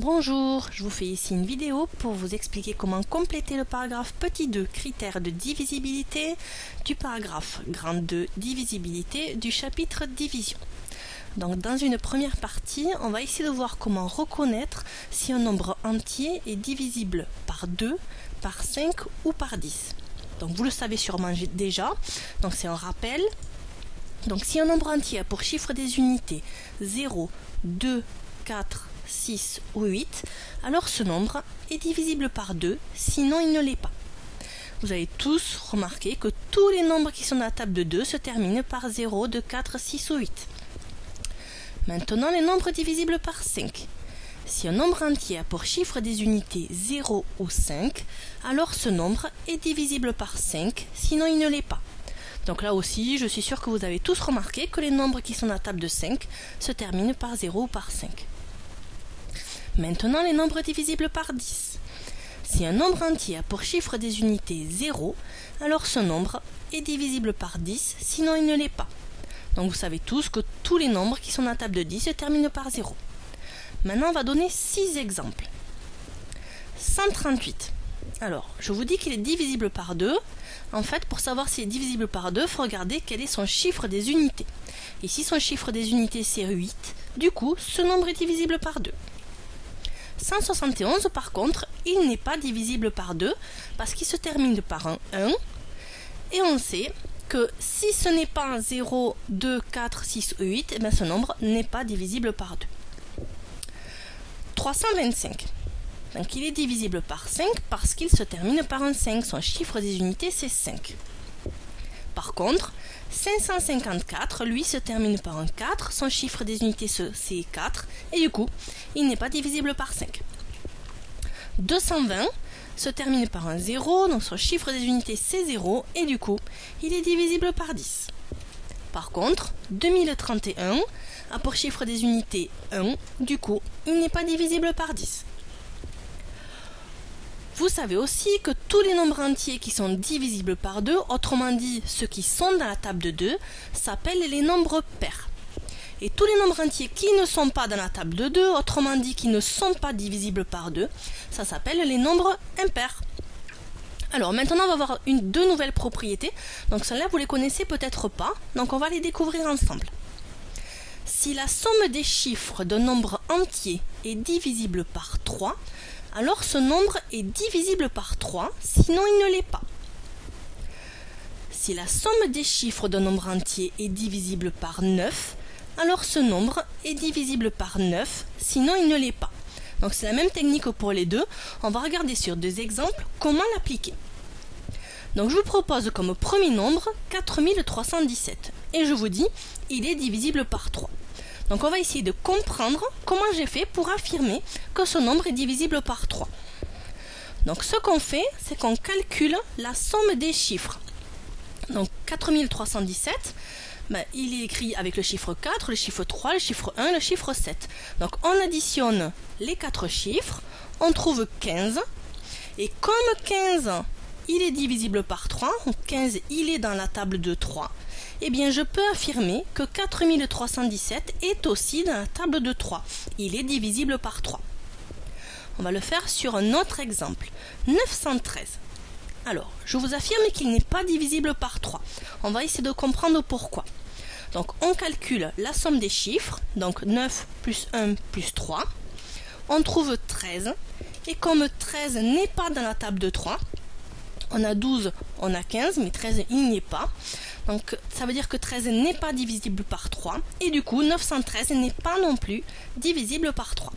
Bonjour, je vous fais ici une vidéo pour vous expliquer comment compléter le paragraphe petit 2, critères de divisibilité, du paragraphe grand 2, divisibilité, du chapitre division. Donc dans une première partie, on va essayer de voir comment reconnaître si un nombre entier est divisible par 2, par 5 ou par 10. Donc vous le savez sûrement déjà, donc c'est un rappel. Donc si un nombre entier a pour chiffre des unités 0, 2, 4, 6 ou 8, alors ce nombre est divisible par 2, sinon il ne l'est pas. Vous avez tous remarqué que tous les nombres qui sont dans la table de 2 se terminent par 0, 2, 4, 6 ou 8. Maintenant, les nombres divisibles par 5. Si un nombre entier a pour chiffre des unités 0 ou 5, alors ce nombre est divisible par 5, sinon il ne l'est pas. Donc là aussi, je suis sûre que vous avez tous remarqué que les nombres qui sont dans la table de 5 se terminent par 0 ou par 5. Maintenant, les nombres divisibles par 10. Si un nombre entier a pour chiffre des unités 0, alors ce nombre est divisible par 10, sinon il ne l'est pas. Donc vous savez tous que tous les nombres qui sont dans la table de 10 se terminent par 0. Maintenant, on va donner 6 exemples. 138. Alors, je vous dis qu'il est divisible par 2. En fait, pour savoir s'il est divisible par 2, il faut regarder quel est son chiffre des unités. Et si son chiffre des unités c'est 8, du coup, ce nombre est divisible par 2. 171, par contre, il n'est pas divisible par 2 parce qu'il se termine par un 1. Et on sait que si ce n'est pas un 0, 2, 4, 6 ou 8, eh bien ce nombre n'est pas divisible par 2. 325. Donc il est divisible par 5 parce qu'il se termine par un 5. Son chiffre des unités c'est 5. Par contre, 554, lui, se termine par un 4. Son chiffre des unités c'est 4. Et du coup, il n'est pas divisible par 5. 220 se termine par un 0. Donc son chiffre des unités c'est 0. Et du coup, il est divisible par 10. Par contre, 2031 a pour chiffre des unités 1. Du coup, il n'est pas divisible par 10. Vous savez aussi que tous les nombres entiers qui sont divisibles par 2, autrement dit ceux qui sont dans la table de 2, s'appellent les nombres pairs. Et tous les nombres entiers qui ne sont pas dans la table de 2, autrement dit qui ne sont pas divisibles par 2, ça s'appelle les nombres impairs. Alors maintenant on va voir deux nouvelles propriétés, donc celles-là vous les connaissez peut-être pas, donc on va les découvrir ensemble. Si la somme des chiffres d'un nombre entier est divisible par 3, alors ce nombre est divisible par 3, sinon il ne l'est pas. Si la somme des chiffres d'un nombre entier est divisible par 9, alors ce nombre est divisible par 9, sinon il ne l'est pas. Donc c'est la même technique que pour les deux. On va regarder sur deux exemples comment l'appliquer. Donc je vous propose comme premier nombre 4317. Et je vous dis, il est divisible par 3. Donc on va essayer de comprendre comment j'ai fait pour affirmer que ce nombre est divisible par 3. Donc ce qu'on fait, c'est qu'on calcule la somme des chiffres. Donc 4317, il est écrit avec le chiffre 4, le chiffre 3, le chiffre 1, le chiffre 7. Donc on additionne les 4 chiffres, on trouve 15. Et comme 15, il est divisible par 3, donc 15, il est dans la table de 3. Eh bien, je peux affirmer que 4317 est aussi dans la table de 3. Il est divisible par 3. On va le faire sur un autre exemple. 913. Alors, je vous affirme qu'il n'est pas divisible par 3. On va essayer de comprendre pourquoi. Donc, on calcule la somme des chiffres. Donc, 9 plus 1 plus 3. On trouve 13. Et comme 13 n'est pas dans la table de 3, on a 12, on a 15, mais 13, il n'y est pas. Donc, ça veut dire que 13 n'est pas divisible par 3. Et du coup, 913 n'est pas non plus divisible par 3.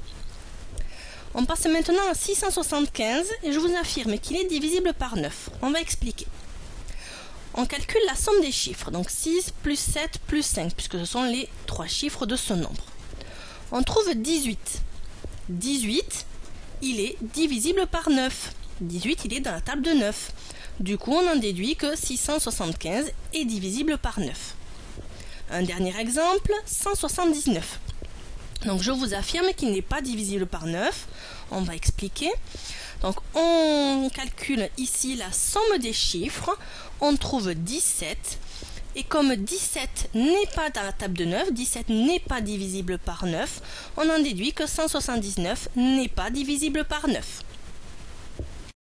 On passe maintenant à 675 et je vous affirme qu'il est divisible par 9. On va expliquer. On calcule la somme des chiffres. Donc, 6 plus 7 plus 5, puisque ce sont les 3 chiffres de ce nombre. On trouve 18. 18, il est divisible par 9. 18, il est dans la table de 9. Du coup, on en déduit que 675 est divisible par 9. Un dernier exemple, 179. Donc, je vous affirme qu'il n'est pas divisible par 9. On va expliquer. Donc, on calcule ici la somme des chiffres. On trouve 17. Et comme 17 n'est pas dans la table de 9, 17 n'est pas divisible par 9, on en déduit que 179 n'est pas divisible par 9.